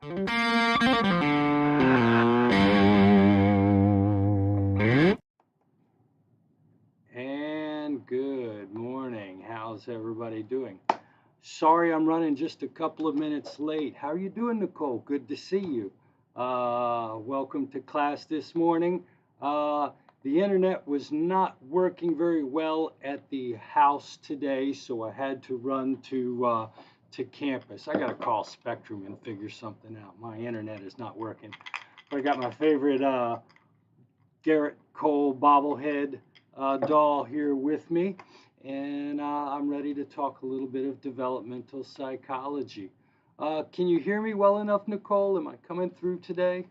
And good morning. How's everybody doing? Sorry I'm running just a couple of minutes late. How are you doing, Nicole? Good to see you. Welcome to class this morning. Uh, the internet was not working very well at the house today, so I had to run to campus. I got to call Spectrum and figure something out. My internet is not working. But I got my favorite Garrett Cole bobblehead doll here with me, and I'm ready to talk a little bit of developmental psychology. Can you hear me well enough, Nicole? Am I coming through today?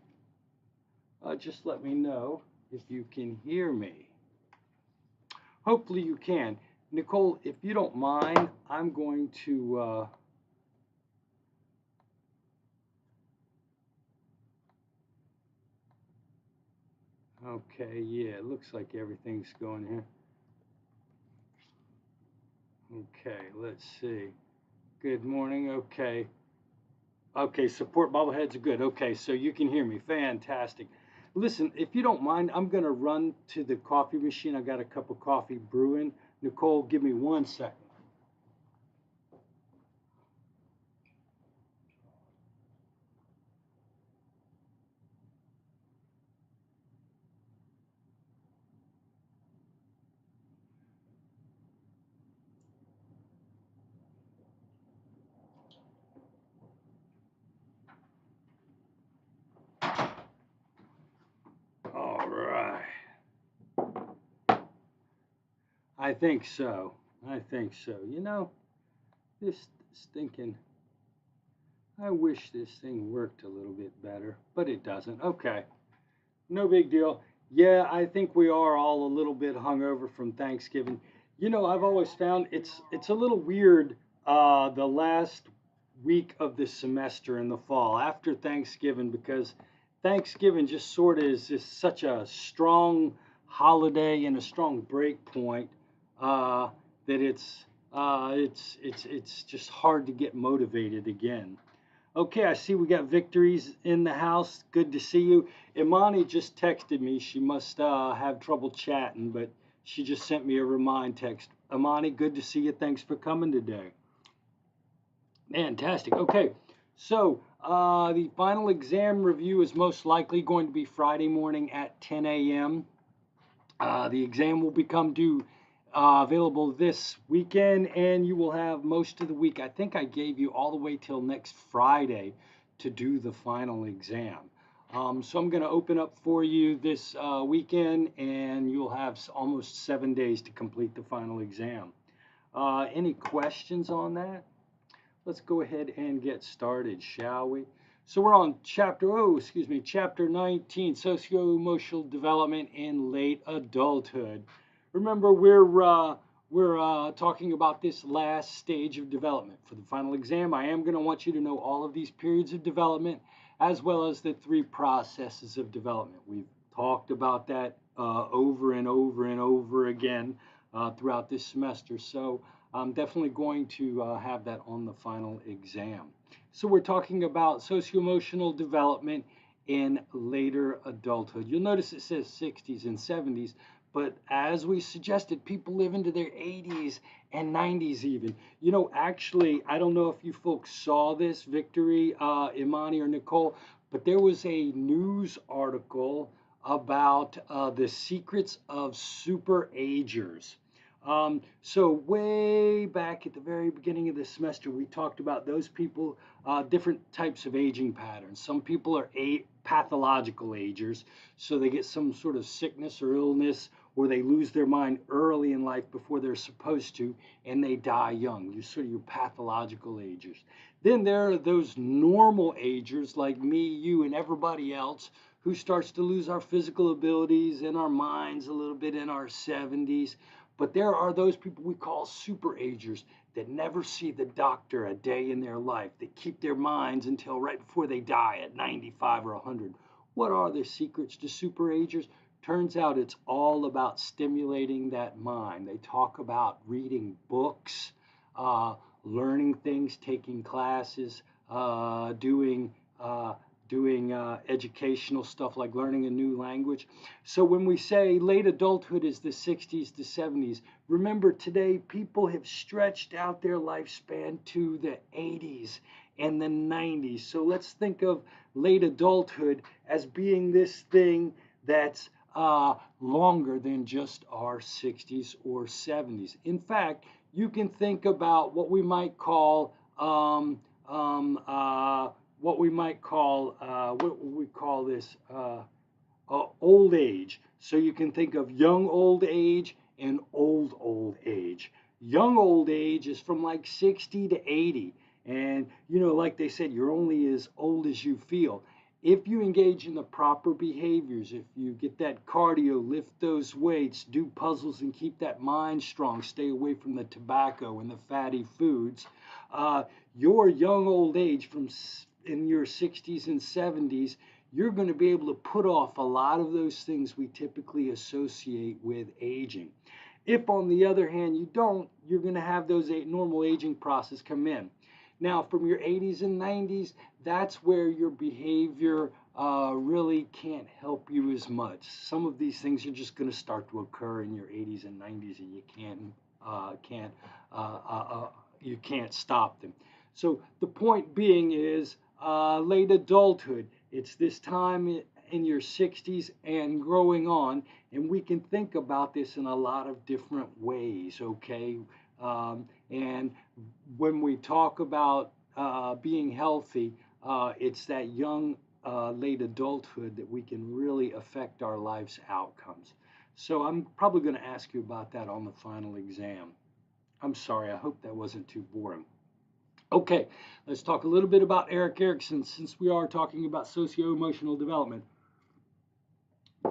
Just let me know if you can hear me. Hopefully you can. Nicole, if you don't mind, I'm going to okay, yeah, it looks like everything's going here. Okay, let's see. Good morning. Okay. Okay, support bobbleheads are good. Okay, so you can hear me. Fantastic. Listen, if you don't mind, I'm going to run to the coffee machine. I got a cup of coffee brewing. Nicole, give me 1 second. All right. I think so. I think so. You know, this stinking, I wish this thing worked a little bit better, but it doesn't. Okay. No big deal. Yeah, I think we are all a little bit hungover from Thanksgiving. You know, I've always found it's a little weird the last week of the semester in the fall after Thanksgiving because Thanksgiving just sort of is just such a strong holiday and a strong break point uh, that it's just hard to get motivated again. Okay, I see we got victories in the house. Good to see you. Imani just texted me. She must have trouble chatting, but she just sent me a remind text. Imani, good to see you. Thanks for coming today. Fantastic. Okay, so the final exam review is most likely going to be Friday morning at 10 a.m. The exam will become due available this weekend, and you will have most of the week. I think I gave you all the way till next Friday to do the final exam. So I'm going to open up for you this weekend, and you'll have almost 7 days to complete the final exam. Any questions on that? Let's go ahead and get started, shall we? So we're on chapter 19, socio-emotional development in late adulthood. Remember, we're talking about this last stage of development. For the final exam, I am going to want you to know all of these periods of development, as well as the 3 processes of development. We've talked about that over and over and over again throughout this semester. So I'm definitely going to have that on the final exam. So we're talking about socio-emotional development in later adulthood. You'll notice it says 60s and 70s, but as we suggested, people live into their 80s and 90s even. You know, actually, I don't know if you folks saw this, Victory, Imani, or Nicole, but there was a news article about the secrets of super agers. So way back at the very beginning of the semester, we talked about those people, different types of aging patterns. Some people are pathological agers, so they get some sort of sickness or illness, or they lose their mind early in life before they're supposed to, and they die young. You're sort of your pathological agers. Then there are those normal agers like me, you, and everybody else who starts to lose our physical abilities and our minds a little bit in our 70s. But there are those people we call superagers that never see the doctor a day in their life, that keep their minds until right before they die at 95 or 100. What are the secrets to superagers? Turns out it's all about stimulating that mind. They talk about reading books, learning things, taking classes, doing doing educational stuff like learning a new language. So when we say late adulthood is the 60s to 70s, remember today people have stretched out their lifespan to the 80s and the 90s. So let's think of late adulthood as being this thing that's longer than just our 60s or 70s. In fact, you can think about what we might call what we call this old age. So you can think of young old age and old age. Young old age is from like 60 to 80. And, you know, like they said, you're only as old as you feel. If you engage in the proper behaviors, if you get that cardio, lift those weights, do puzzles, and keep that mind strong, stay away from the tobacco and the fatty foods, uh, your young old age from in your 60s and 70s, you're going to be able to put off a lot of those things we typically associate with aging. If, on the other hand, you don't, you're going to have those normal aging process come in. Now, from your 80s and 90s, that's where your behavior really can't help you as much. Some of these things are just going to start to occur in your 80s and 90s, and uh, uh, uh, you can't stop them. So the point being is late adulthood. It's this time in your 60s and growing on, and we can think about this in a lot of different ways. Okay, and when we talk about being healthy, it's that young late adulthood that we can really affect our life's outcomes. So I'm probably going to ask you about that on the final exam. I'm sorry, I hope that wasn't too boring. Okay, let's talk a little bit about Erik Erikson since we are talking about socio-emotional development.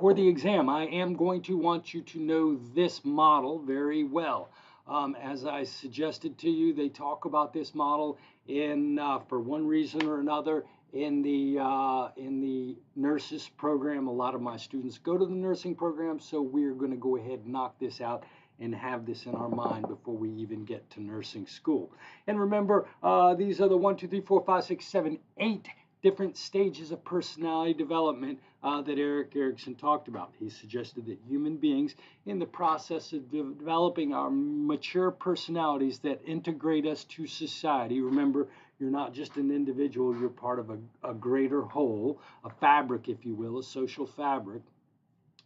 For the exam, I am going to want you to know this model very well. As I suggested to you, they talk about this model in, for one reason or another, in the nurses program. A lot of my students go to the nursing program, so we're going to go ahead and knock this out and have this in our mind before we even get to nursing school. And remember, these are the 1, 2, 3, 4, 5, 6, 7, 8 different stages of personality development that Erik Erikson talked about. He suggested that human beings, in the process of developing our mature personalities that integrate us to society, remember, you're not just an individual, you're part of a greater whole, a fabric, if you will, a social fabric.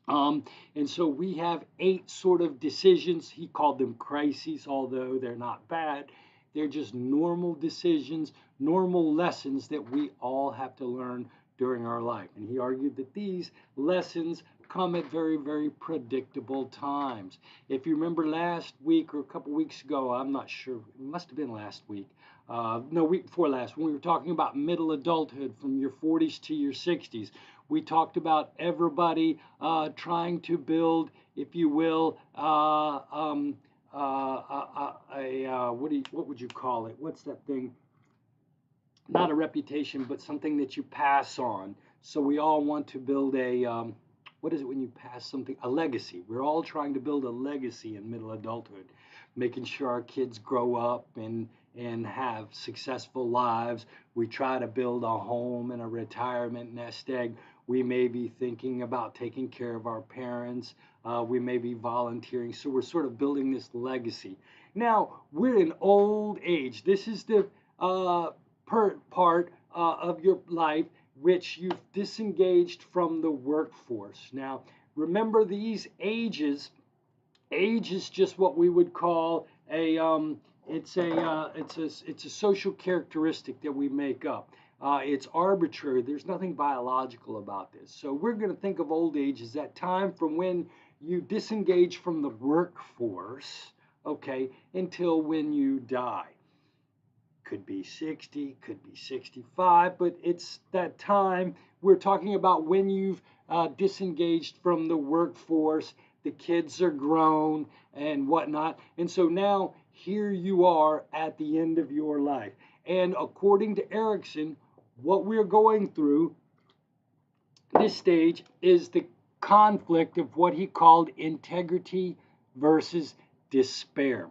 And so we have 8 sort of decisions. He called them crises, although they're not bad. They're just normal decisions, normal lessons that we all have to learn during our life. And he argued that these lessons come at very, very predictable times. If you remember last week or a couple weeks ago, I'm not sure, it must have been last week, no, week before last, when we were talking about middle adulthood from your 40s to your 60s, we talked about everybody trying to build, if you will, what would you call it? What's that thing? Not a reputation, but something that you pass on. So we all want to build what is it when you pass something? A legacy. We're all trying to build a legacy in middle adulthood, making sure our kids grow up and have successful lives. We try to build a home and a retirement nest egg. We may be thinking about taking care of our parents. We may be volunteering. So we're sort of building this legacy. Now, we're in old age. This is the part of your life which you've disengaged from the workforce. Now, remember these ages. Age is just what we would call it's a social characteristic that we make up. It's arbitrary. There's nothing biological about this. So we're going to think of old age as that time from when you disengage from the workforce, okay, until when you die. Could be 60, could be 65, but it's that time. We're talking about when you've disengaged from the workforce, the kids are grown and whatnot. And so now here you are at the end of your life. And according to Erikson, what we're going through this stage is the conflict of what he called integrity versus despair.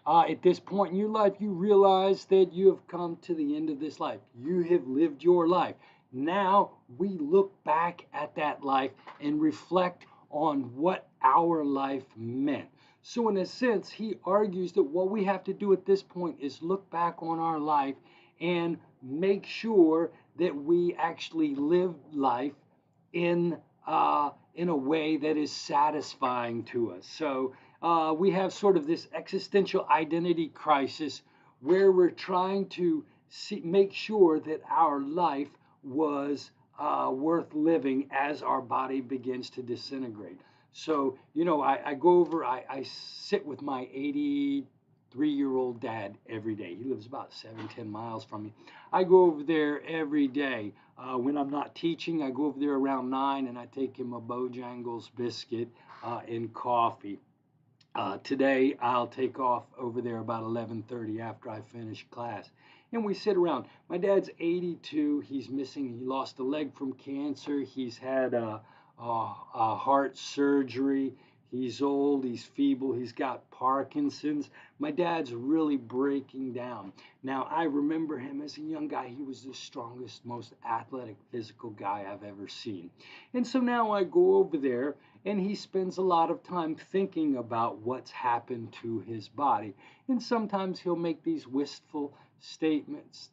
at this point in your life, you realize that you have come to the end of this life. You have lived your life. Now we look back at that life and reflect on what our life meant. So, in a sense, he argues that what we have to do at this point is look back on our life and make sure that we actually live life in a way that is satisfying to us. So we have sort of this existential identity crisis where we're trying to make sure that our life was worth living as our body begins to disintegrate. So, I go over, I sit with my 83-year-old dad every day. He lives about 7-10 miles from me. I go over there every day. When I'm not teaching, I go over there around 9 and I take him a Bojangles biscuit and coffee. Today I'll take off over there about 11:30 after I finish class. And we sit around. My dad's 82. He's missing. He lost a leg from cancer. He's had a heart surgery. He's old. He's feeble. He's got Parkinson's. My dad's really breaking down. Now, I remember him as a young guy. He was the strongest, most athletic, physical guy I've ever seen. And so now I go over there and he spends a lot of time thinking about what's happened to his body. And sometimes he'll make these wistful statements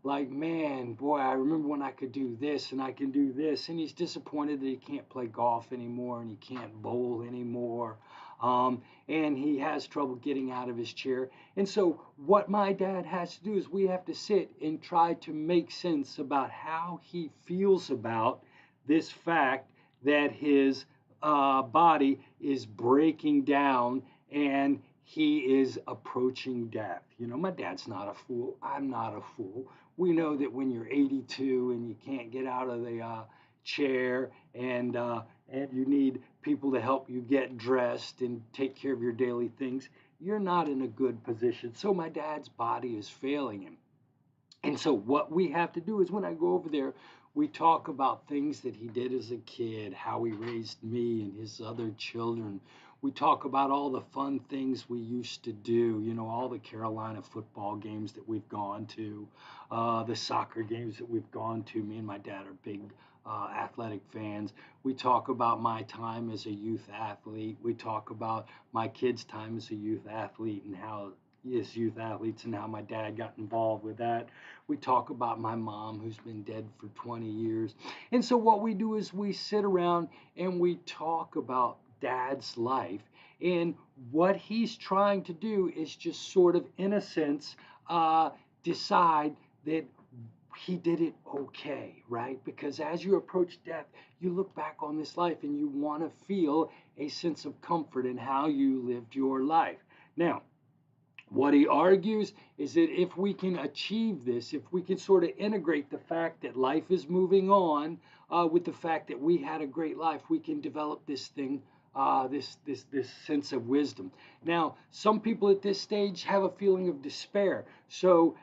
like, man, boy, I remember when I could do this and I can do this. And he's disappointed that he can't play golf anymore and he can't bowl anymore. And he has trouble getting out of his chair. And so what my dad has to do is we have to sit and try to make sense about how he feels about this fact that his body is breaking down and he is approaching death. My dad's not a fool. I'm not a fool. We know that when you're 82 and you can't get out of the chair and you need people to help you get dressed and take care of your daily things, you're not in a good position. So my dad's body is failing him. And so what we have to do is when I go over there, we talk about things that he did as a kid, how he raised me and his other children. We talk about all the fun things we used to do, all the Carolina football games that we've gone to, the soccer games that we've gone to. Me and my dad are big athletic fans. We talk about my time as a youth athlete. We talk about my kids' time as a youth athlete and how as youth athletes and how my dad got involved with that. We talk about my mom who's been dead for 20 years. And so what we do is we sit around and we talk about dad's life. And what he's trying to do is just sort of, in a sense, decide that he did it okay, right? Because as you approach death, you look back on this life and you want to feel a sense of comfort in how you lived your life. Now, what he argues is that if we can achieve this, if we can sort of integrate the fact that life is moving on with the fact that we had a great life, we can develop this thing, this sense of wisdom. Now, some people at this stage have a feeling of despair, so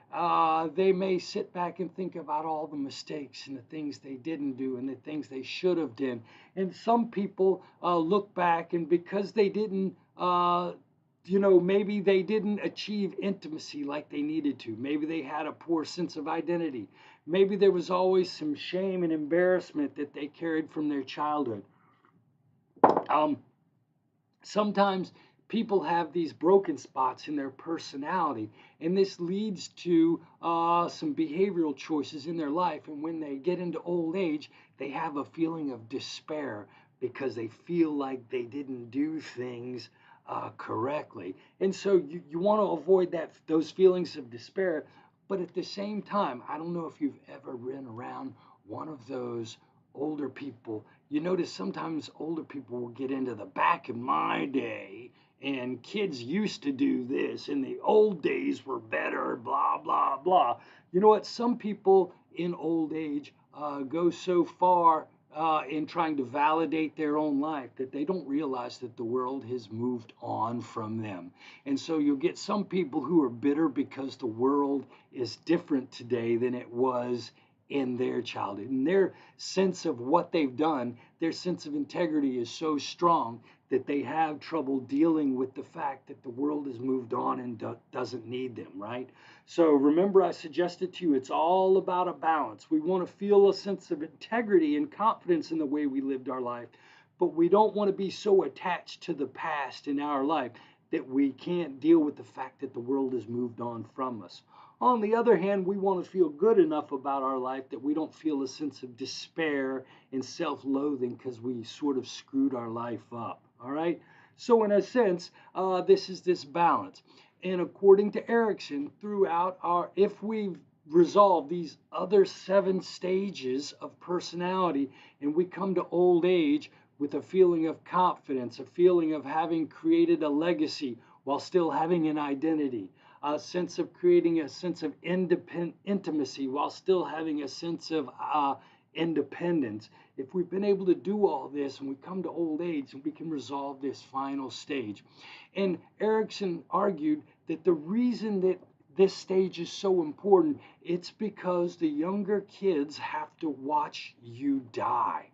they may sit back and think about all the mistakes and the things they didn't do and the things they should have done. And some people look back and because they didn't maybe they didn't achieve intimacy like they needed to. Maybe they had a poor sense of identity. Maybe there was always some shame and embarrassment that they carried from their childhood. Sometimes people have these broken spots in their personality, and this leads to some behavioral choices in their life. And when they get into old age, they have a feeling of despair because they feel like they didn't do things correctly. And so you want to avoid those feelings of despair. But at the same time, I don't know if you've ever been around one of those older people. You notice sometimes older people will get into the back in my day and kids used to do this and the old days were better, blah, blah, blah. You know what? Some people in old age go so far in trying to validate their own life that they don't realize that the world has moved on from them. And so you'll get some people who are bitter because the world is different today than it was in their childhood. And their sense of what they've done, their sense of integrity is so strong that they have trouble dealing with the fact that the world has moved on and doesn't need them, right? So remember, I suggested to you, it's all about a balance. We want to feel a sense of integrity and confidence in the way we lived our life, but we don't want to be so attached to the past in our life that we can't deal with the fact that the world has moved on from us. On the other hand, we want to feel good enough about our life that we don't feel a sense of despair and self-loathing because we sort of screwed our life up. All right. So in a sense, this is this balance. And according to Erickson, throughout if we've resolved these other 7 stages of personality and we come to old age with a feeling of confidence, a feeling of having created a legacy while still having an identity, a sense of creating a sense of intimacy while still having a sense of independence. If we've been able to do all this and we come to old age, we can resolve this final stage. And Erickson argued that the reason that this stage is so important, it's because the younger kids have to watch you die.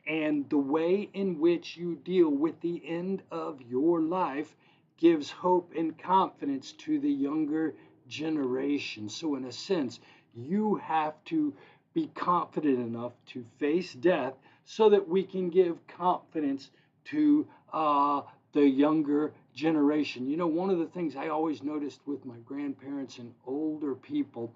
And the way in which you deal with the end of your life gives hope and confidence to the younger generation. So in a sense, you have to be confident enough to face death so that we can give confidence to the younger generation. You know, one of the things I always noticed with my grandparents and older people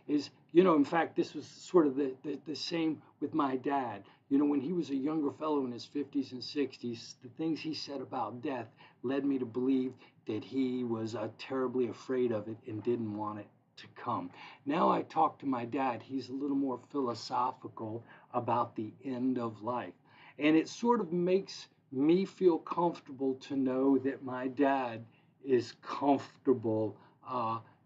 is, you know, in fact, this was sort of the same with my dad. You know, when he was a younger fellow in his 50s and 60s, the things he said about death led me to believe that he was terribly afraid of it and didn't want it to come. Now I talk to my dad, he's a little more philosophical about the end of life. And it sort of makes me feel comfortable to know that my dad is comfortable.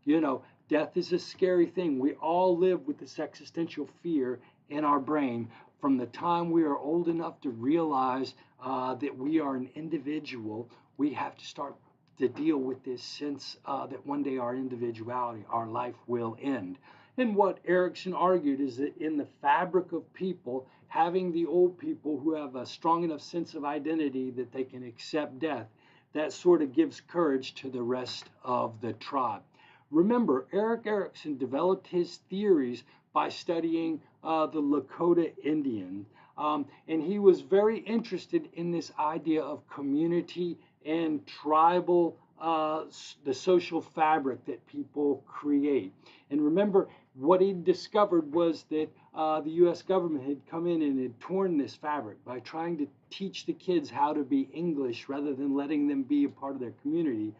You know, death is a scary thing. We all live with this existential fear in our brain from the time we are old enough to realize that we are an individual. We have to start to deal with this sense that one day our individuality, our life will end. And what Erickson argued is that in the fabric of people, having the old people who have a strong enough sense of identity that they can accept death, that sort of gives courage to the rest of the tribe. Remember, Erik Erikson developed his theories by studying the Lakota Indian, and he was very interested in this idea of community and tribal, the social fabric that people create. And remember, what he discovered was that the U.S. government had come in and had torn this fabric by trying to teach the kids how to be English rather than letting them be a part of their community.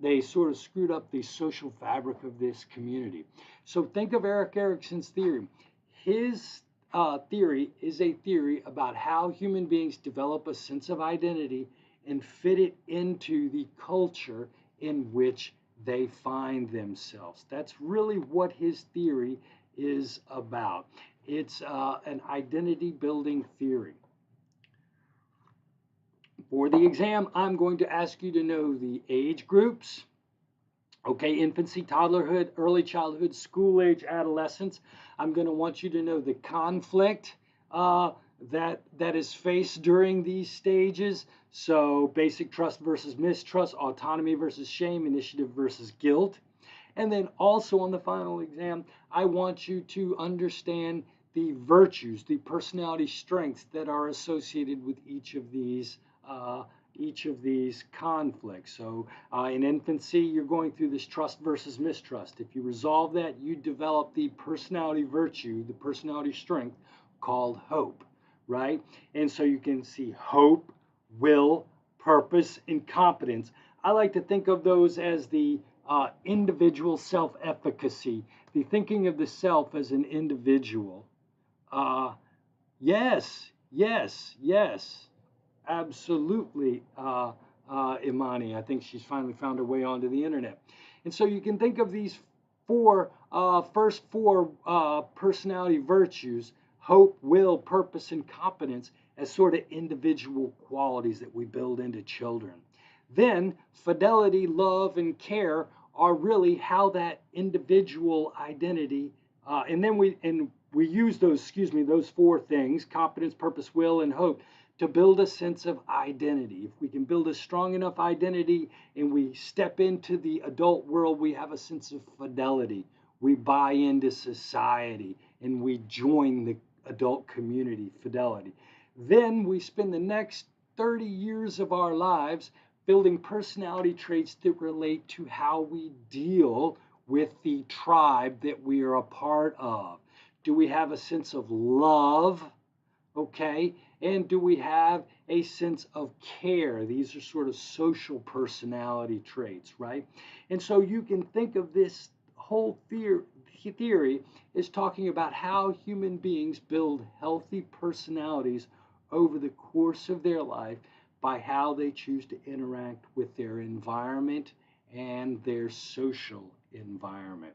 They sort of screwed up the social fabric of this community. So think of Erik Erikson's theory. His theory is a theory about how human beings develop a sense of identity and fit it into the culture in which they find themselves. That's really what his theory is about. It's an identity building theory. For the exam, I'm going to ask you to know the age groups. Okay, infancy, toddlerhood, early childhood, school age, adolescence. I'm going to want you to know the conflict that is faced during these stages. So basic trust versus mistrust, autonomy versus shame, initiative versus guilt. And then also on the final exam, I want you to understand the virtues, the personality strengths that are associated with each of these conflicts. So in infancy, you're going through this trust versus mistrust. If you resolve that, you develop the personality virtue, the personality strength called hope, right? And so you can see hope, will, purpose, and competence. I like to think of those as the individual self-efficacy, the thinking of the self as an individual. Yes, yes, yes. Absolutely, Imani. I think she's finally found her way onto the internet. And so you can think of these first four personality virtues, hope, will, purpose, and competence, as sort of individual qualities that we build into children. Then fidelity, love, and care are really how that individual identity, and then we use those, those 4 things, competence, purpose, will, and hope, to build a sense of identity. If we can build a strong enough identity and we step into the adult world, we have a sense of fidelity. We buy into society and we join the adult community, fidelity. Then we spend the next 30 years of our lives building personality traits that relate to how we deal with the tribe that we are a part of. Do we have a sense of love? Okay. And do we have a sense of care? These are sort of social personality traits, right? And so you can think of this whole theory is talking about how human beings build healthy personalities over the course of their life by how they choose to interact with their environment and their social environment.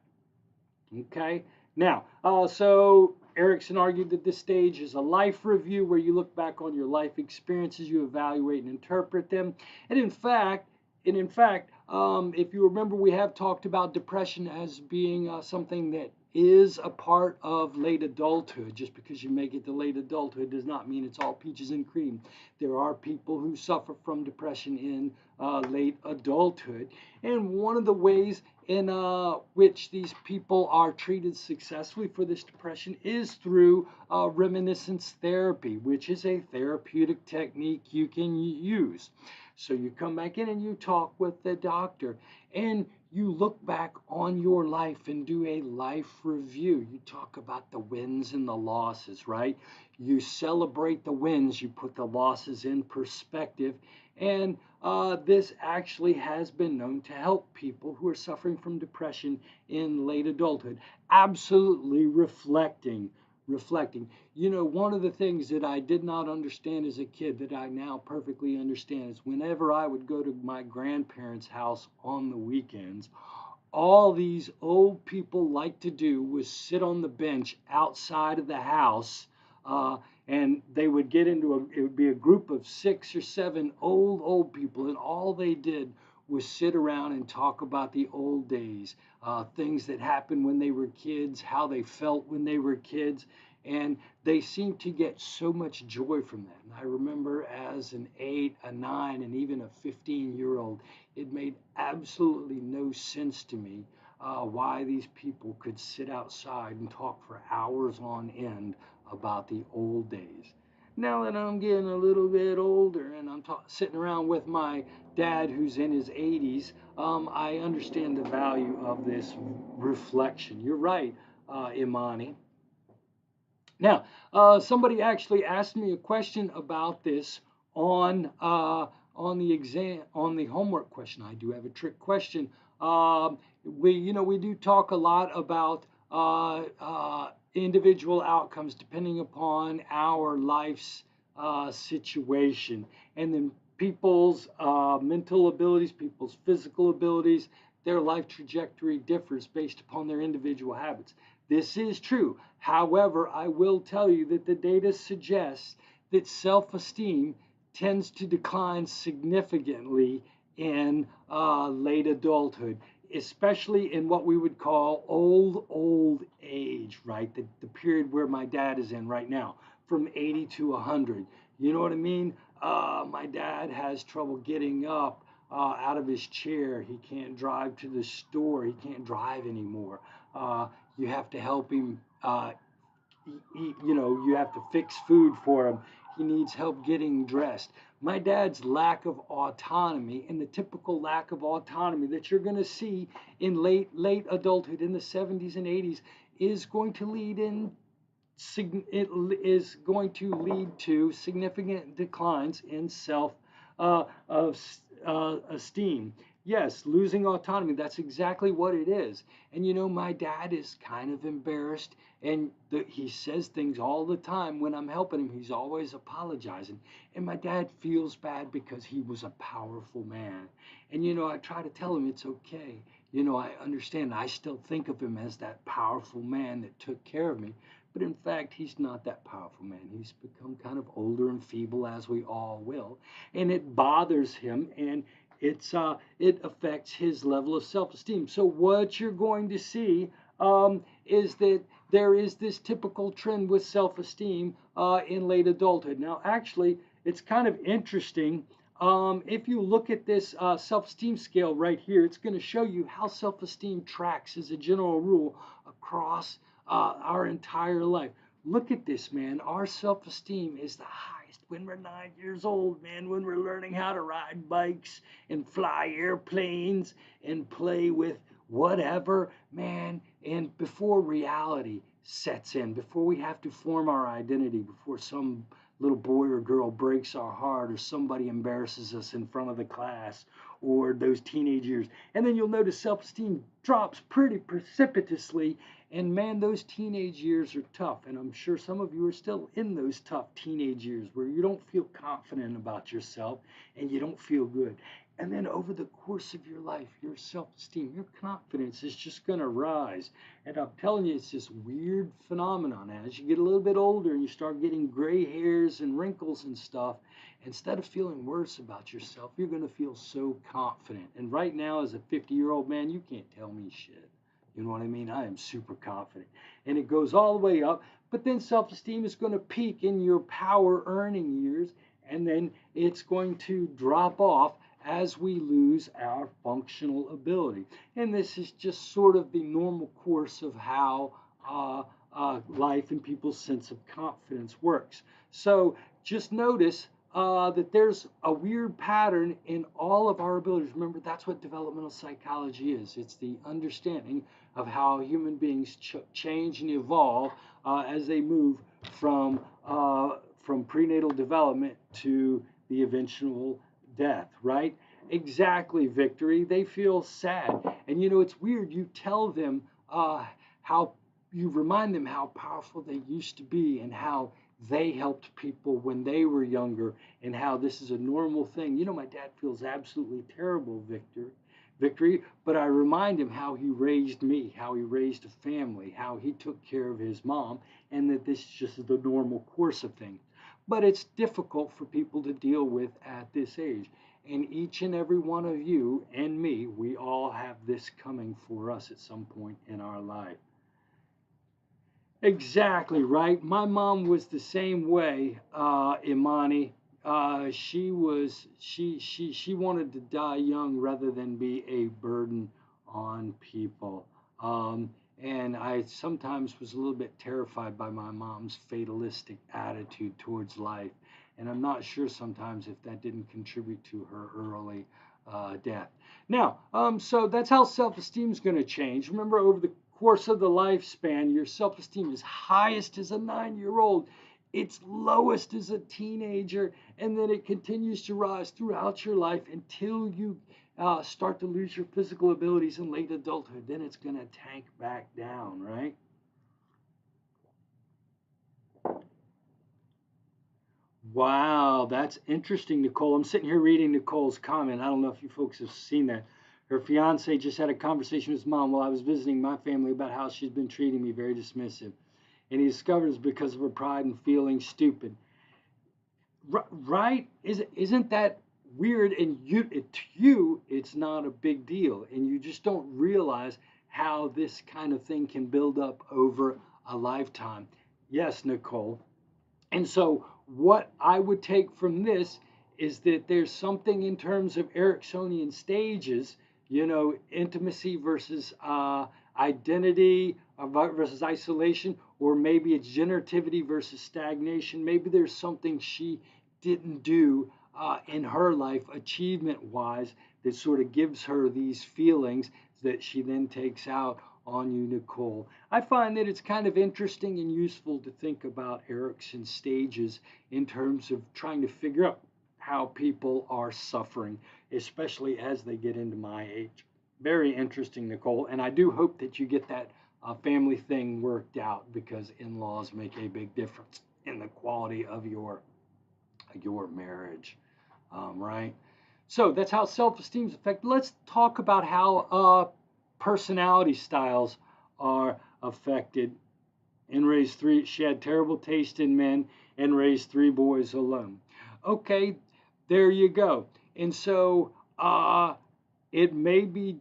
Okay. Now, so Erickson argued that this stage is a life review where you look back on your life experiences, you evaluate and interpret them. And in fact, if you remember, we have talked about depression as being something that is a part of late adulthood. Just because you make it to late adulthood does not mean it's all peaches and cream. There are people who suffer from depression in late adulthood. And one of the ways in which these people are treated successfully for this depression is through reminiscence therapy, which is a therapeutic technique you can use. So you come back in and you talk with the doctor and you look back on your life and do a life review. You talk about the wins and the losses, right? You celebrate the wins, you put the losses in perspective. And this actually has been known to help people who are suffering from depression in late adulthood. Absolutely reflecting. You know, one of the things that I did not understand as a kid that I now perfectly understand is whenever I would go to my grandparents' house on the weekends, all these old people like to do was sit on the bench outside of the house, and they would get into it would be a group of 6 or 7 old people, and all they did was sit around and talk about the old days, things that happened when they were kids, how they felt when they were kids, and they seemed to get so much joy from that. And I remember as an 8, a 9, and even a 15-year-old, it made absolutely no sense to me why these people could sit outside and talk for hours on end about the old days. Now that I'm getting a little bit older and I'm sitting around with my dad who's in his 80s, I understand the value of this reflection. You're right, Imani. Now, somebody actually asked me a question about this on the exam on the homework question. I do have a trick question. We do talk a lot about individual outcomes depending upon our life's situation, and then people's mental abilities, people's physical abilities, their life trajectory differs based upon their individual habits. This is true. However, I will tell you that the data suggests that self-esteem tends to decline significantly in late adulthood, especially in what we would call old age, right? The period where my dad is in right now, from 80 to 100. You know what I mean? My dad has trouble getting up out of his chair. He can't drive to the store. He can't drive anymore. You have to help him eat, you have to fix food for him. He needs help getting dressed. My dad's lack of autonomy, and the typical lack of autonomy that you're going to see in late adulthood in the 70s and 80s is going to lead to significant declines in self of esteem. Yes, losing autonomy, that's exactly what it is. And my dad is kind of embarrassed, and he says things all the time when I'm helping him. He's always apologizing. And my dad feels bad because he was a powerful man. And I try to tell him it's okay. I understand. I still think of him as that powerful man that took care of me. But in fact, he's not that powerful man. He's become kind of older and feeble, as we all will. And it bothers him, and it affects his level of self-esteem. So what you're going to see is that there is this typical trend with self-esteem in late adulthood. Now, actually, it's kind of interesting. If you look at this self-esteem scale right here, it's going to show you how self-esteem tracks as a general rule across our entire life. Look at this, man. Our self-esteem is the highest when we're 9 years old, man, when we're learning how to ride bikes and fly airplanes and play with whatever, man, and before reality sets in, before we have to form our identity, before some little boy or girl breaks our heart or somebody embarrasses us in front of the class or those teenage years. And then you'll notice self-esteem drops pretty precipitously. And man, those teenage years are tough. And I'm sure some of you are still in those tough teenage years where you don't feel confident about yourself and you don't feel good. And then over the course of your life, your self-esteem, your confidence is just going to rise. And I'm telling you, it's this weird phenomenon. As you get a little bit older and you start getting gray hairs and wrinkles and stuff, instead of feeling worse about yourself, you're going to feel so confident. And right now, as a 50-year-old man, you can't tell me shit. You know what I mean? I am super confident. And it goes all the way up. But then self-esteem is going to peak in your power earning years. And then it's going to drop off as we lose our functional ability. And this is just sort of the normal course of how life and people's sense of confidence works. So just notice that there's a weird pattern in all of our abilities. Remember, that's what developmental psychology is. It's the understanding of how human beings change and evolve as they move from prenatal development to the eventual death, right? Exactly, Victory. They feel sad. And you know, it's weird. You tell them how, you remind them how powerful they used to be and how they helped people when they were younger and how this is a normal thing. You know, my dad feels absolutely terrible, Victory, but I remind him how he raised me, how he raised a family, how he took care of his mom, and that this is just the normal course of things. But it's difficult for people to deal with at this age. And each and every one of you and me, we all have this coming for us at some point in our life. Exactly, right. My mom was the same way, Imani. She wanted to die young rather than be a burden on people. And I sometimes was a little bit terrified by my mom's fatalistic attitude towards life. And I'm not sure sometimes if that didn't contribute to her early death. Now, so that's how self-esteem is going to change. Remember, over the course of the lifespan, your self-esteem is highest as a 9-year-old, it's lowest as a teenager, and then it continues to rise throughout your life until you start to lose your physical abilities in late adulthood. Then it's going to tank back down, right? Wow, that's interesting, Nicole. I'm sitting here reading Nicole's comment. I don't know if you folks have seen that. Her fiance just had a conversation with his mom while I was visiting my family about how she's been treating me very dismissive. And he discovers because of her pride and feeling stupid. Right? Isn't that weird? And to you, it's not a big deal. And you just don't realize how this kind of thing can build up over a lifetime. Yes, Nicole. And so, what I would take from this is that there's something in terms of Ericksonian stages, you know, intimacy versus identity versus isolation, or maybe it's generativity versus stagnation. Maybe there's something she didn't do in her life, achievement wise, that sort of gives her these feelings that she then takes out on you, Nicole. I find that it's kind of interesting and useful to think about Erikson's stages in terms of trying to figure out how people are suffering, especially as they get into my age. Very interesting, Nicole. And I do hope that you get that family thing worked out, because in-laws make a big difference in the quality of your marriage, right? So that's how self-esteem is affected. Let's talk about how personality styles are affected. And raised three, she had terrible taste in men and raised 3 boys alone. Okay, there you go. And so it may be,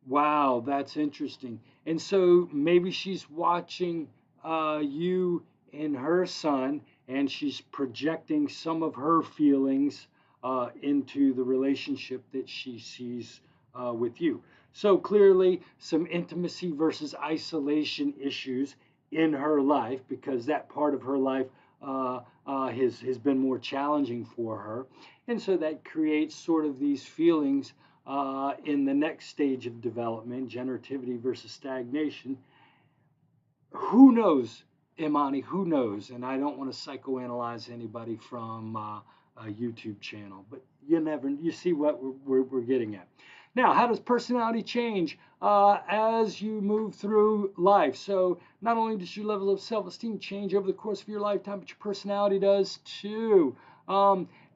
wow, that's interesting. And so maybe she's watching you and her son, and she's projecting some of her feelings into the relationship that she sees with you. So clearly, some intimacy versus isolation issues in her life, because that part of her life has been more challenging for her. And so that creates sort of these feelings in the next stage of development, generativity versus stagnation. Who knows, Imani? Who knows? And I don't want to psychoanalyze anybody from a YouTube channel, but you see what we're getting at. Now, how does personality change as you move through life? So not only does your level of self-esteem change over the course of your lifetime, but your personality does too.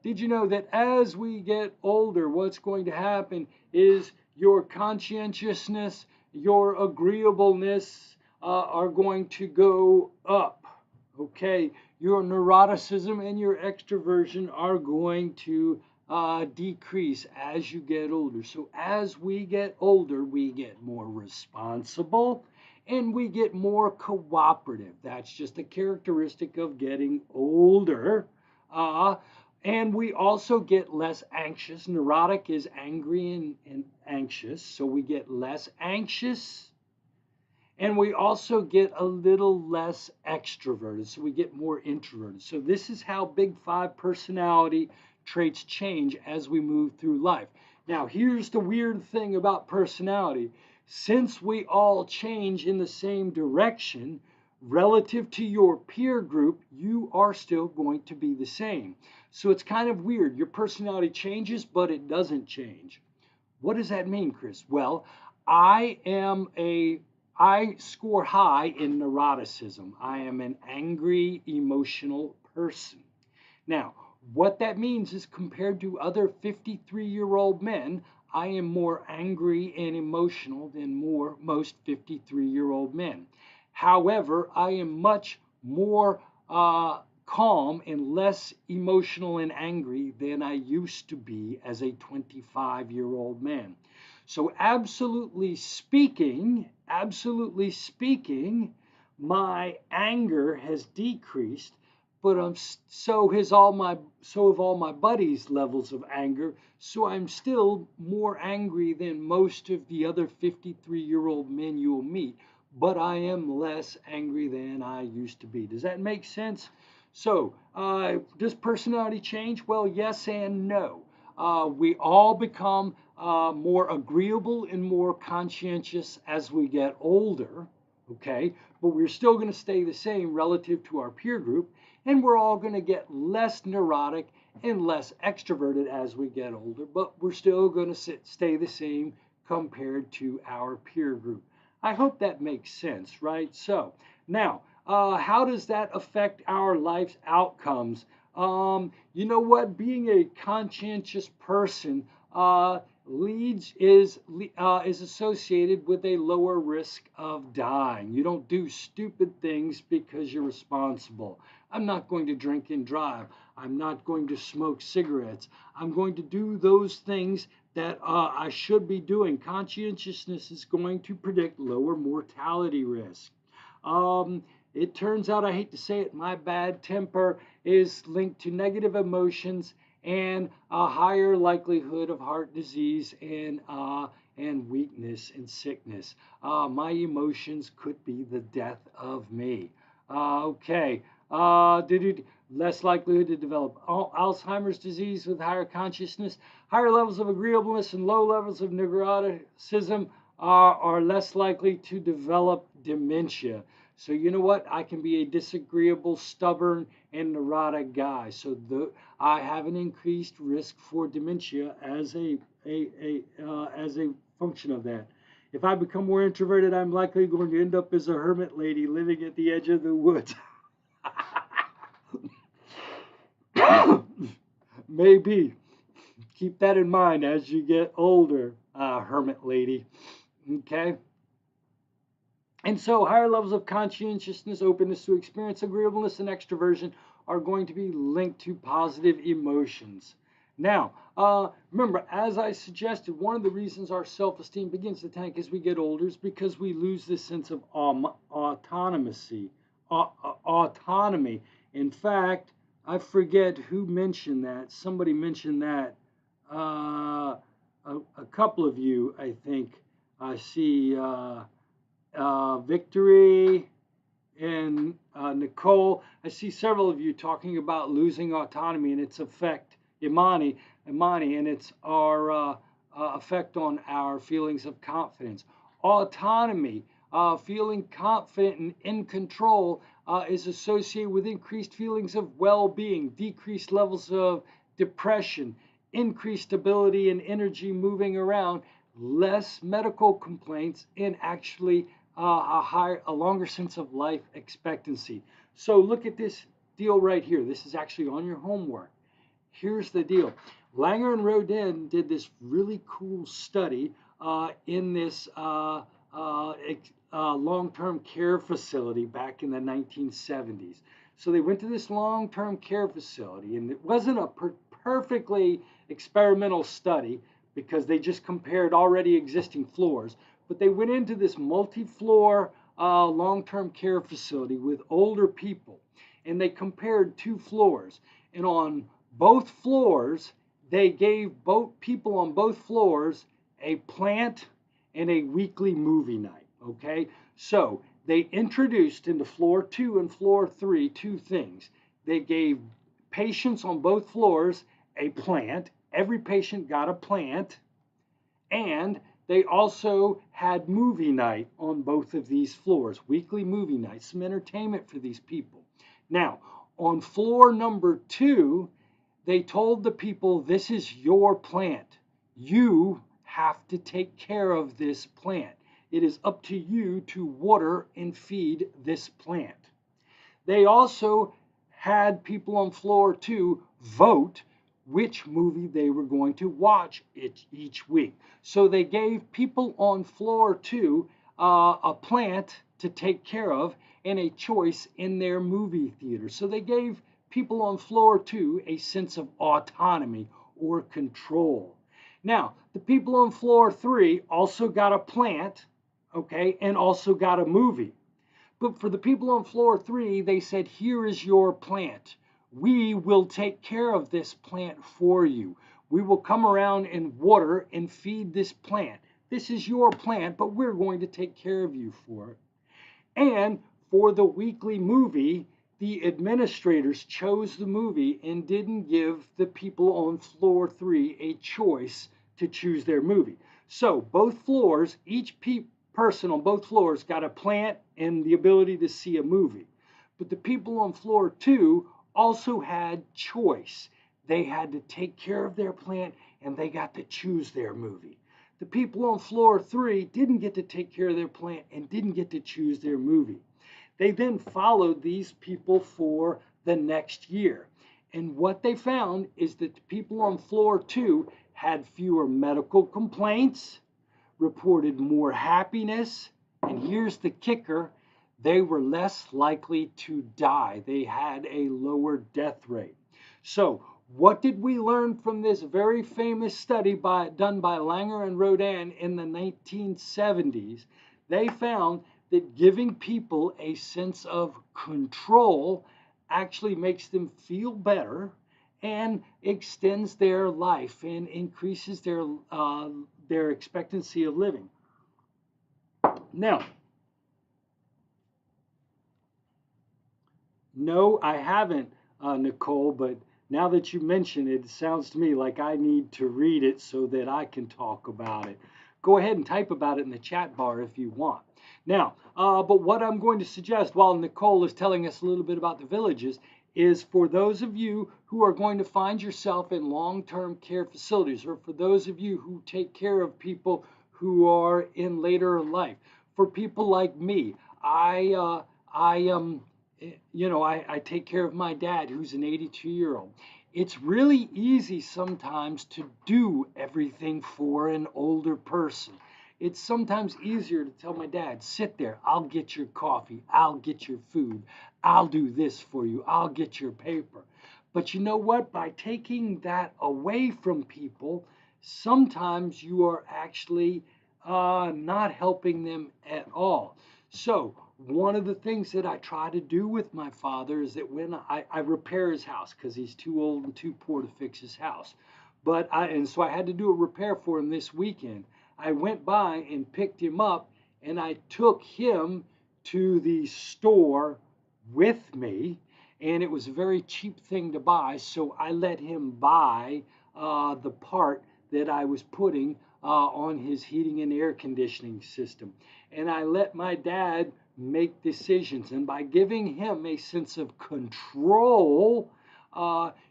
Did you know that as we get older, what's going to happen is your conscientiousness, your agreeableness are going to go up? Okay, your neuroticism and your extroversion are going to decrease as you get older. So as we get older, we get more responsible and we get more cooperative. That's just a characteristic of getting older. And we also get less anxious. Neurotic is angry and anxious, so we get less anxious. And we also get a little less extroverted, so we get more introverted. So this is how Big Five personality traits change as we move through life. Now, here's the weird thing about personality. Since we all change in the same direction, relative to your peer group, you are still going to be the same. So it's kind of weird. Your personality changes, but it doesn't change. What does that mean, Chris? Well, I score high in neuroticism. I am an angry, emotional person. Now, what that means is compared to other 53-year-old men, I am more angry and emotional than most 53-year-old men. However, I am much more calm and less emotional and angry than I used to be as a 25-year-old man. So absolutely speaking, my anger has decreased, but so have all my buddies' levels of anger. So I'm still more angry than most of the other 53-year-old men you'll meet, but I am less angry than I used to be. Does that make sense? So, does personality change? Well, yes and no. We all become more agreeable and more conscientious as we get older, okay? But we're still going to stay the same relative to our peer group, and we're all going to get less neurotic and less extroverted as we get older, but we're still going to stay the same compared to our peer group. I hope that makes sense, right? So, now, how does that affect our life's outcomes? You know what? Being a conscientious person is associated with a lower risk of dying. You don't do stupid things because you're responsible. I'm not going to drink and drive. I'm not going to smoke cigarettes. I'm going to do those things that I should be doing. Conscientiousness is going to predict lower mortality risk. It turns out, I hate to say it, my bad temper is linked to negative emotions and a higher likelihood of heart disease and weakness and sickness. My emotions could be the death of me. Okay. Less likelihood to develop Alzheimer's disease with higher consciousness. Higher levels of agreeableness and low levels of neuroticism are less likely to develop dementia. So you know what? I can be a disagreeable, stubborn, and neurotic guy. So I have an increased risk for dementia as a function of that. If I become more introverted, I'm likely going to end up as a hermit lady living at the edge of the woods. Maybe. Keep that in mind as you get older, hermit lady. Okay? And so higher levels of conscientiousness, openness to experience, agreeableness, and extroversion are going to be linked to positive emotions. Now, remember, as I suggested, one of the reasons our self-esteem begins to tank as we get older is because we lose this sense of autonomy. In fact, I forget who mentioned that. Somebody mentioned that. A couple of you, I think. I see Victory and Nicole. I see several of you talking about losing autonomy and its effect, Imani, and its our effect on our feelings of confidence. Autonomy, feeling confident and in control, is associated with increased feelings of well-being, decreased levels of depression, increased ability and energy moving around, less medical complaints, and actually a longer sense of life expectancy. So look at this deal right here. This is actually on your homework. Here's the deal. Langer and Rodin did this really cool study in this long-term care facility back in the 1970s. So they went to this long-term care facility, and it wasn't a perfectly experimental study because they just compared already existing floors, but they went into this multi-floor long-term care facility with older people, and they compared two floors. And on both floors, they gave both people on both floors a plant and a weekly movie night. Okay, so they introduced into floor 2 and floor 3 two things. They gave patients on both floors a plant. Every patient got a plant, and they also had movie night on both of these floors, weekly movie night, some entertainment for these people. Now, on floor number 2, they told the people, this is your plant. You have to take care of this plant. It is up to you to water and feed this plant. They also had people on floor 2 vote which movie they were going to watch each week. So they gave people on floor 2 a plant to take care of and a choice in their movie theater. So they gave people on floor 2 a sense of autonomy or control. Now, the people on floor 3 also got a plant, okay, and also got a movie. But for the people on floor 3, they said, here is your plant. We will take care of this plant for you. We will come around and water and feed this plant. This is your plant, but we're going to take care of you for it. And for the weekly movie, the administrators chose the movie and didn't give the people on floor 3 a choice to choose their movie. So both floors, each person on both floors got a plant and the ability to see a movie. But the people on floor 2 also had choice. They had to take care of their plant and they got to choose their movie. The people on floor 3 didn't get to take care of their plant and didn't get to choose their movie. They then followed these people for the next year. And what they found is that the people on floor 2 had fewer medical complaints, reported more happiness, and here's the kicker, they were less likely to die. They had a lower death rate. So what did we learn from this very famous study done by Langer and Rodin in the 1970s? They found that giving people a sense of control actually makes them feel better and extends their life and increases their expectancy of living. Now, no, I haven't, Nicole, but now that you mention it, it sounds to me like I need to read it so that I can talk about it. Go ahead and type about it in the chat bar if you want. Now, but what I'm going to suggest while Nicole is telling us a little bit about the villages is for those of you who are going to find yourself in long-term care facilities, or for those of you who take care of people who are in later life, for people like me, I take care of my dad who's an 82-year-old. It's really easy sometimes to do everything for an older person. It's sometimes easier to tell my dad, sit there, I'll get your coffee, I'll get your food, I'll do this for you, I'll get your paper. But you know what? By taking that away from people, sometimes you are actually not helping them at all. So one of the things that I try to do with my father is that when I repair his house because he's too old and too poor to fix his house. And so I had to do a repair for him this weekend. I went by and picked him up and I took him to the store with me, and it was a very cheap thing to buy. So I let him buy the part that I was putting on his heating and air conditioning system. And I let my dad make decisions. And by giving him a sense of control,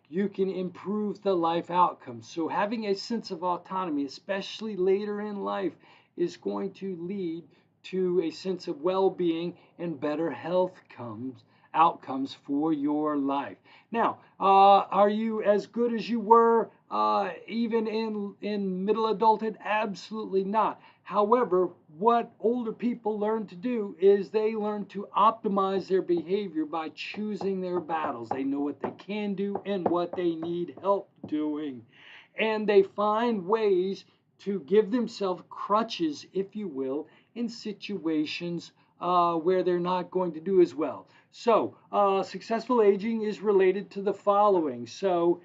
you can improve the life outcomes. So having a sense of autonomy, especially later in life, is going to lead to a sense of well-being and better outcomes for your life. Now, are you as good as you were even in middle adulthood? Absolutely not. However, what older people learn to do is they learn to optimize their behavior by choosing their battles. They know what they can do and what they need help doing. And they find ways to give themselves crutches, if you will, in situations where they're not going to do as well. So, successful aging is related to the following. So,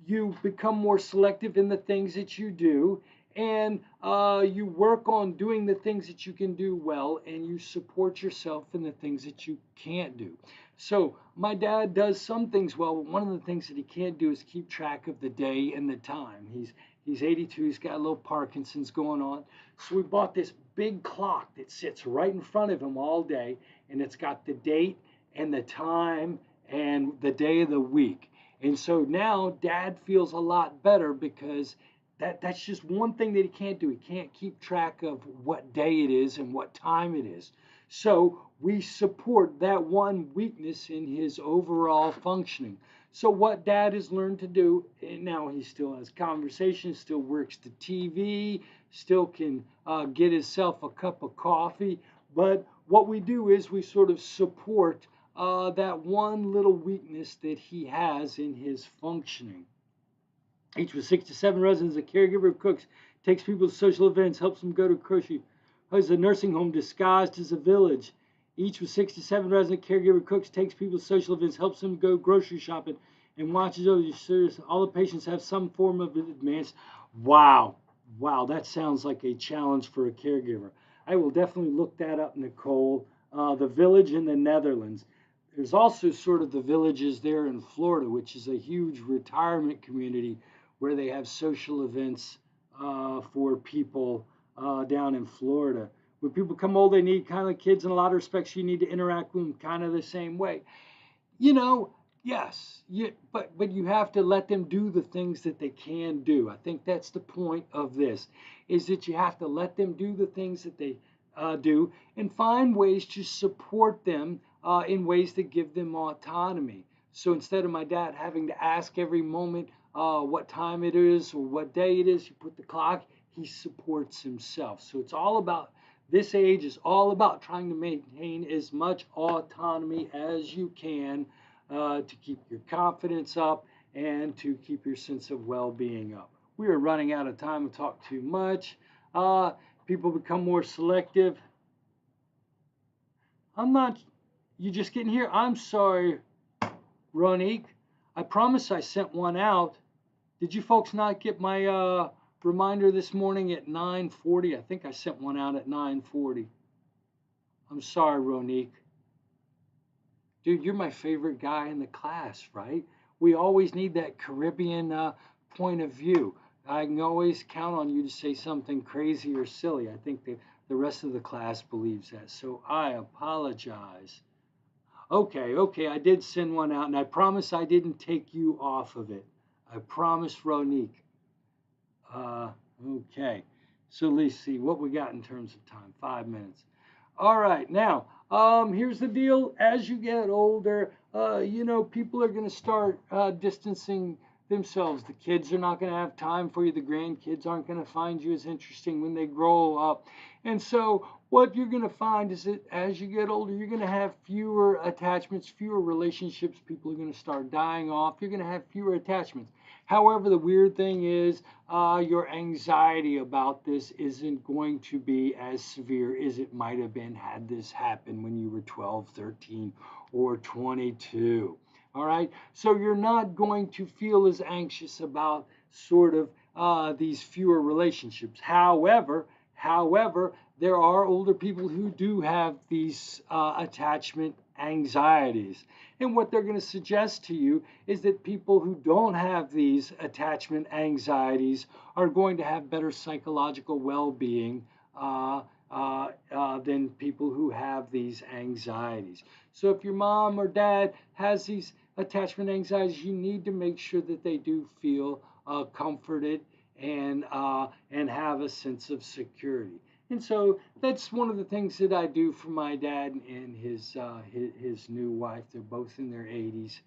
you become more selective in the things that you do, and you work on doing the things that you can do well, and you support yourself in the things that you can't do. So, my dad does some things well, but one of the things that he can't do is keep track of the day and the time. He's 82, he's got a little Parkinson's going on. So we bought this big clock that sits right in front of him all day, and it's got the date and the time and the day of the week. And so now dad feels a lot better because that's just one thing that he can't do. He can't keep track of what day it is and what time it is. So we support that one weakness in his overall functioning. So what dad has learned to do, and now he still has conversations, still works the TV, still can get himself a cup of coffee. But what we do is we sort of support that one little weakness that he has in his functioning. Each with 6 to 7 residents, a caregiver of cooks, takes people to social events, helps them go to grocery, has a nursing home disguised as a village. Each with 6 to 7 resident caregiver cooks, takes people to social events, helps them go grocery shopping, and watches over your service. All the patients have some form of advanced. Wow, that sounds like a challenge for a caregiver. I will definitely look that up, Nicole. The village in the Netherlands. There's also sort of the villages there in Florida, which is a huge retirement community where they have social events for people down in Florida. When people come old, they need kind of kids in a lot of respects. You need to interact with them kind of the same way. You know, yes, but you have to let them do the things that they can do. I think that's the point of this, is that you have to let them do the things that they do and find ways to support them in ways that give them autonomy. So instead of my dad having to ask every moment what time it is or what day it is, you put the clock, he supports himself. So it's all about, this age is all about trying to maintain as much autonomy as you can to keep your confidence up and to keep your sense of well-being up. We are running out of time to talk too much. People become more selective. I'm not, you just getting here? I'm sorry, Ronique. I promise I sent one out. Did you folks not get my reminder this morning at 9:40? I think I sent one out at 9:40. I'm sorry, Ronique. Dude, you're my favorite guy in the class, right? We always need that Caribbean point of view. I can always count on you to say something crazy or silly. I think the rest of the class believes that. So I apologize. Okay, I did send one out, and I promise I didn't take you off of it. I promise, Ronique. Okay, so let's see what we got in terms of time. 5 minutes. All right, now, here's the deal. As you get older, people are going to start distancing themselves. The kids are not going to have time for you. The grandkids aren't going to find you as interesting when they grow up. And so what you're going to find is that as you get older, you're going to have fewer attachments, fewer relationships. People are going to start dying off. You're going to have fewer attachments. However, the weird thing is your anxiety about this isn't going to be as severe as it might have been had this happened when you were 12, 13, or 22. All right. So you're not going to feel as anxious about sort of these fewer relationships. However, there are older people who do have these attachment anxieties. And what they're going to suggest to you is that people who don't have these attachment anxieties are going to have better psychological well being than people who have these anxieties. So if your mom or dad has these attachment anxieties, you need to make sure that they do feel comforted and have a sense of security. And so that's one of the things that I do for my dad and his new wife. They're both in their 80s.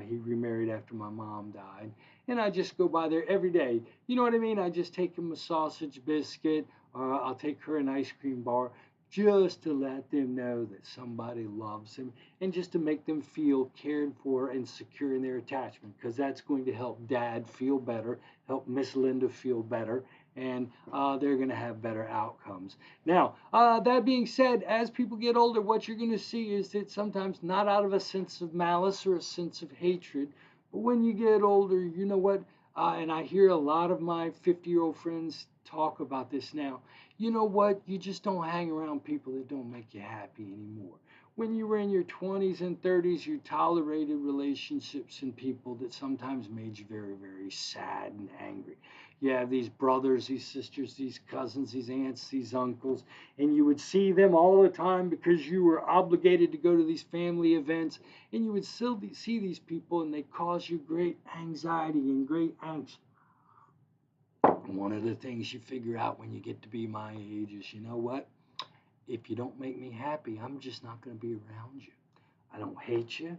He remarried after my mom died, and I just go by there every day. You know what I mean? I just take him a sausage biscuit, or I'll take her an ice cream bar, just to let them know that somebody loves them, and just to make them feel cared for and secure in their attachment, because that's going to help Dad feel better, help Miss Linda feel better, and they're going to have better outcomes. Now, that being said, as people get older, what you're going to see is that sometimes not out of a sense of malice or a sense of hatred, but when you get older, you know what? And I hear a lot of my 50-year-old friends talk about this now. You know what? You just don't hang around people that don't make you happy anymore. When you were in your 20s and 30s, you tolerated relationships and people that sometimes made you very, very sad and angry. You have these brothers, these sisters, these cousins, these aunts, these uncles, and you would see them all the time because you were obligated to go to these family events, and you would still see these people, and they cause you great anxiety and great angst. One of the things you figure out when you get to be my age is, you know what? If you don't make me happy, I'm just not going to be around you. I don't hate you.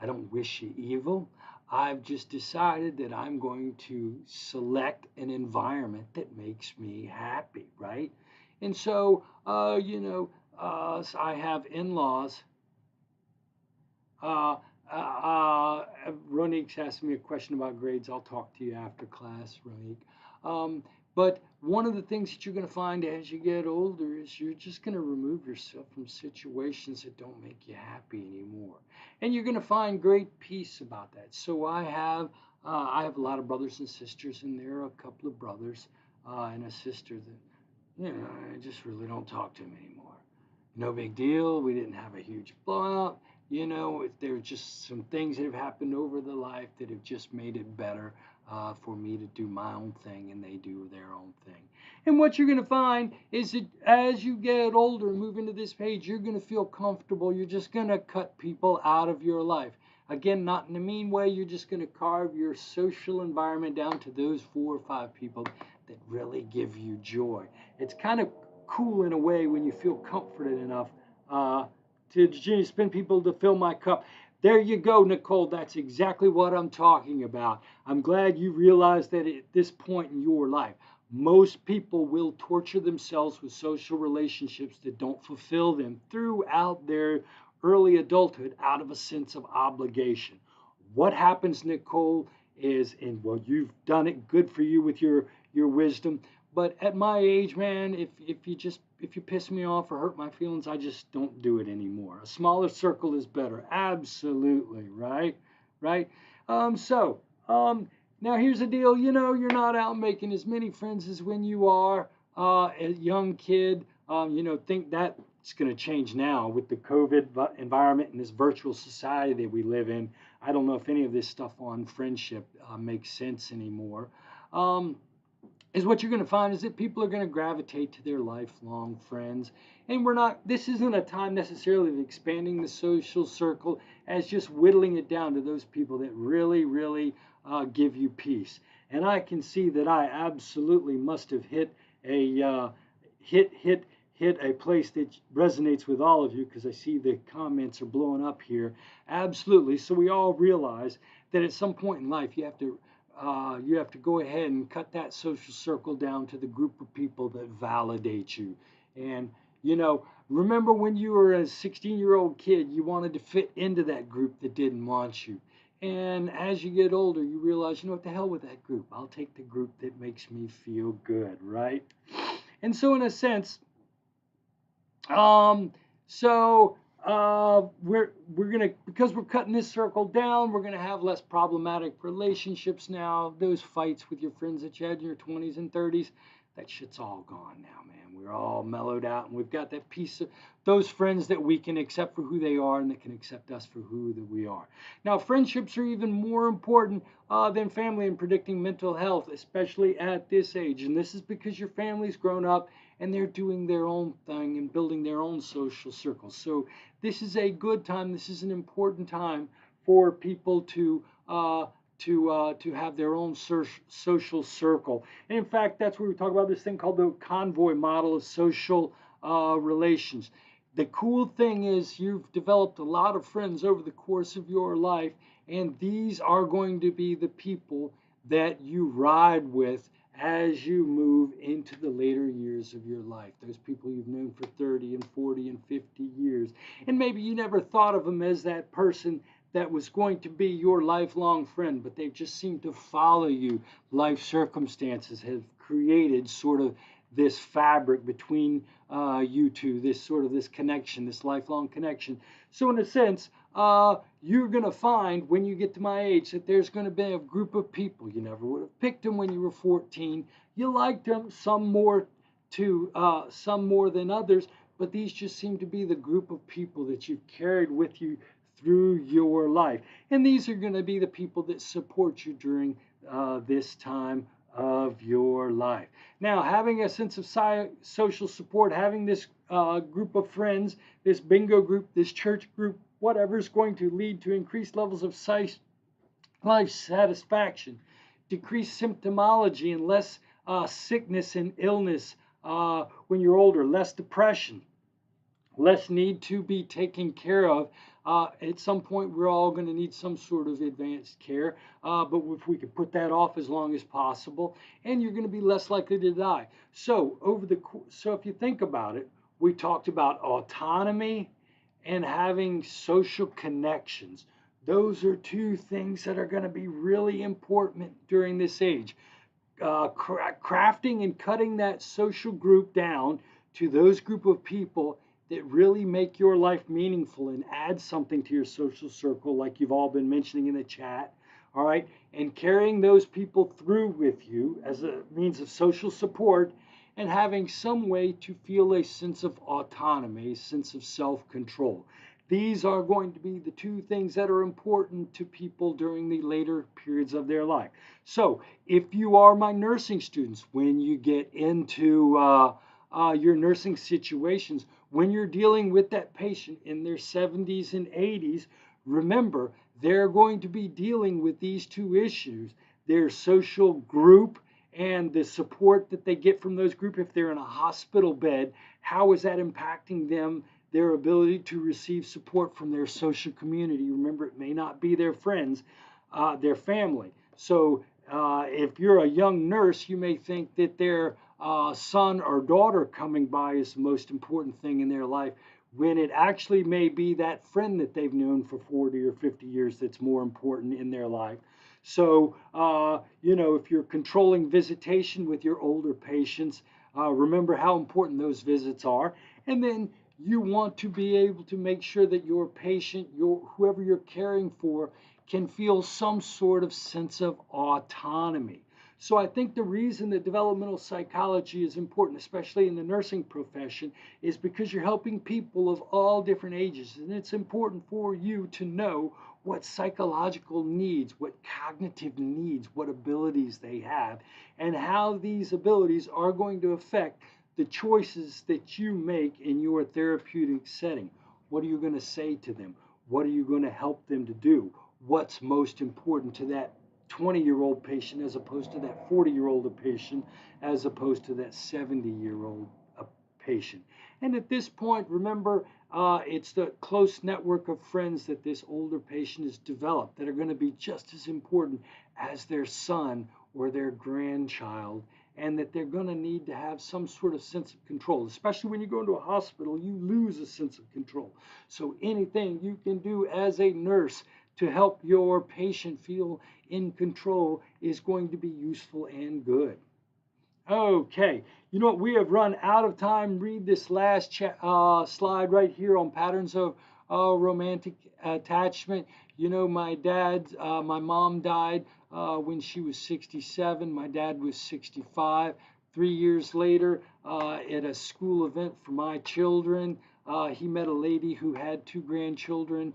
I don't wish you evil. I've just decided that I'm going to select an environment that makes me happy, right? And so, so I have in-laws. Uh, Ronique's asked me a question about grades. I'll talk to you after class, Ronique. Um, but one of the things that you're going to find as you get older is you're just going to remove yourself from situations that don't make you happy anymore, and you're going to find great peace about that. So I have a lot of brothers and sisters, and there are a couple of brothers and a sister that I just really don't talk to them anymore. No big deal. We didn't have a huge blowout. There are just some things that have happened over the life that have just made it better for me to do my own thing and they do their own thing. And what you're going to find is that as you get older and move into this page, you're going to feel comfortable. You're just going to cut people out of your life. Again, not in a mean way. You're just going to carve your social environment down to those 4 or 5 people that really give you joy. It's kind of cool in a way when you feel comforted enough to spend people to fill my cup. There you go, Nicole. That's exactly what I'm talking about. I'm glad you realized that at this point in your life, most people will torture themselves with social relationships that don't fulfill them throughout their early adulthood out of a sense of obligation. What happens, Nicole, is, and well, you've done it, good for you with your wisdom. But at my age, man, if you piss me off or hurt my feelings, I just don't do it anymore. A smaller circle is better. Absolutely, right? Right? So, now here's the deal. You're not out making as many friends as when you are a young kid. Think that's going to change now with the COVID environment and this virtual society that we live in. I don't know if any of this stuff on friendship makes sense anymore. Is what you're going to find is that people are going to gravitate to their lifelong friends. And this isn't a time necessarily of expanding the social circle as just whittling it down to those people that really, really give you peace. And I can see that I absolutely must have hit a place that resonates with all of you, because I see the comments are blowing up here. Absolutely. So we all realize that at some point in life you have to go ahead and cut that social circle down to the group of people that validate you. And, you know, remember when you were a 16-year-old kid, you wanted to fit into that group that didn't want you. And as you get older, you realize, you know what, the hell with that group. I'll take the group that makes me feel good, right? And so, in a sense, um, so we're gonna, because we're cutting this circle down, we're gonna have less problematic relationships now. Those fights with your friends that you had in your 20s and 30s, that shit's all gone now, man. We're all mellowed out, and we've got that piece of those friends that we can accept for who they are, and that can accept us for who that we are. Now, friendships are even more important than family in predicting mental health, especially at this age. And this is because your family's grown up and they're doing their own thing and building their own social circles. So this is a good time. This is an important time for people to have their own social circle. And in fact, that's where we talk about this thing called the convoy model of social relations. The cool thing is you've developed a lot of friends over the course of your life, and these are going to be the people that you ride with as you move into the later years of your life. Those people you've known for 30 and 40 and 50 years. And maybe you never thought of them as that person that was going to be your lifelong friend, but they've just seemed to follow you. Life circumstances have created sort of this fabric between you two, this sort of this connection, this lifelong connection. So in a sense, you're going to find when you get to my age that there's going to be a group of people. You never would have picked them when you were 14. You liked them, some more some more than others, but these just seem to be the group of people that you've carried with you through your life. And these are going to be the people that support you during this time of your life. Now, having a sense of social support, having this group of friends, this bingo group, this church group, whatever, is going to lead to increased levels of life satisfaction, decreased symptomology, and less sickness and illness when you're older, less depression, less need to be taken care of. At some point, we're all going to need some sort of advanced care, but if we could put that off as long as possible, and you're going to be less likely to die. So if you think about it, we talked about autonomy and having social connections. Those are two things that are going to be really important during this age. Crafting and cutting that social group down to those group of people that really make your life meaningful and add something to your social circle, like you've all been mentioning in the chat. All right, and carrying those people through with you as a means of social support, and having some way to feel a sense of autonomy, a sense of self-control. These are going to be the two things that are important to people during the later periods of their life. So if you are my nursing students, when you get into your nursing situations, when you're dealing with that patient in their 70s and 80s, remember, they're going to be dealing with these two issues: their social group and the support that they get from those groups. If they're in a hospital bed, how is that impacting them, their ability to receive support from their social community? Remember, it may not be their friends, their family. So if you're a young nurse, you may think that their son or daughter coming by is the most important thing in their life, when it actually may be that friend that they've known for 40 or 50 years that's more important in their life. So, if you're controlling visitation with your older patients, remember how important those visits are. And then you want to be able to make sure that your patient, whoever you're caring for, can feel some sort of sense of autonomy. So I think the reason that developmental psychology is important, especially in the nursing profession, is because you're helping people of all different ages. And it's important for you to know what psychological needs, what cognitive needs, what abilities they have, and how these abilities are going to affect the choices that you make in your therapeutic setting. What are you going to say to them? What are you going to help them to do? What's most important to that 20-year-old patient as opposed to that 40-year-old patient, as opposed to that 70-year-old patient. And at this point, remember, it's the close network of friends that this older patient has developed that are going to be just as important as their son or their grandchild and that they're going to need to have some sort of sense of control. Especially when you go into a hospital, you lose a sense of control. So anything you can do as a nurse to help your patient feel in control is going to be useful and good. Okay, you know what? We have run out of time. Read this last slide right here on patterns of romantic attachment. You know, my mom died when she was 67. My dad was 65. 3 years later, at a school event for my children, he met a lady who had two grandchildren.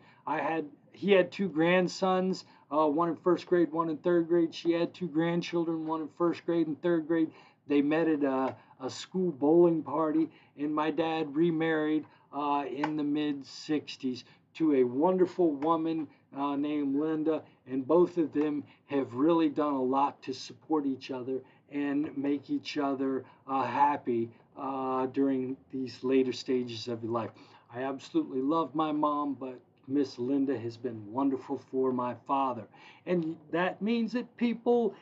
He had two grandsons, one in first grade, one in third grade. She had two grandchildren, one in first grade and third grade. They met at a school bowling party, and my dad remarried in the mid 60s to a wonderful woman named Linda, and both of them have really done a lot to support each other and make each other happy during these later stages of your life. I absolutely love my mom, but Miss Linda has been wonderful for my father. And that means that people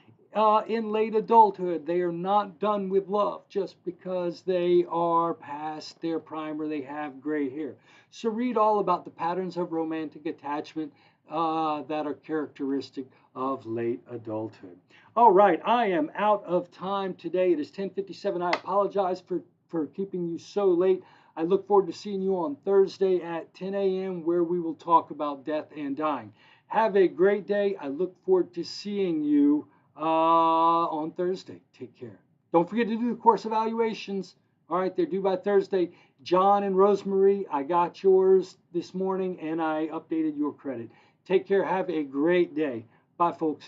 in late adulthood, they are not done with love just because they are past their prime or they have gray hair. So read all about the patterns of romantic attachment that are characteristic of late adulthood. All right, I am out of time today. It is 10:57. I apologize for keeping you so late. I look forward to seeing you on Thursday at 10 a.m. where we will talk about death and dying. Have a great day. I look forward to seeing you on Thursday. Take care. Don't forget to do the course evaluations. All right, they're due by Thursday. John and Rosemary, I got yours this morning and I updated your credit. Take care. Have a great day. Bye, folks.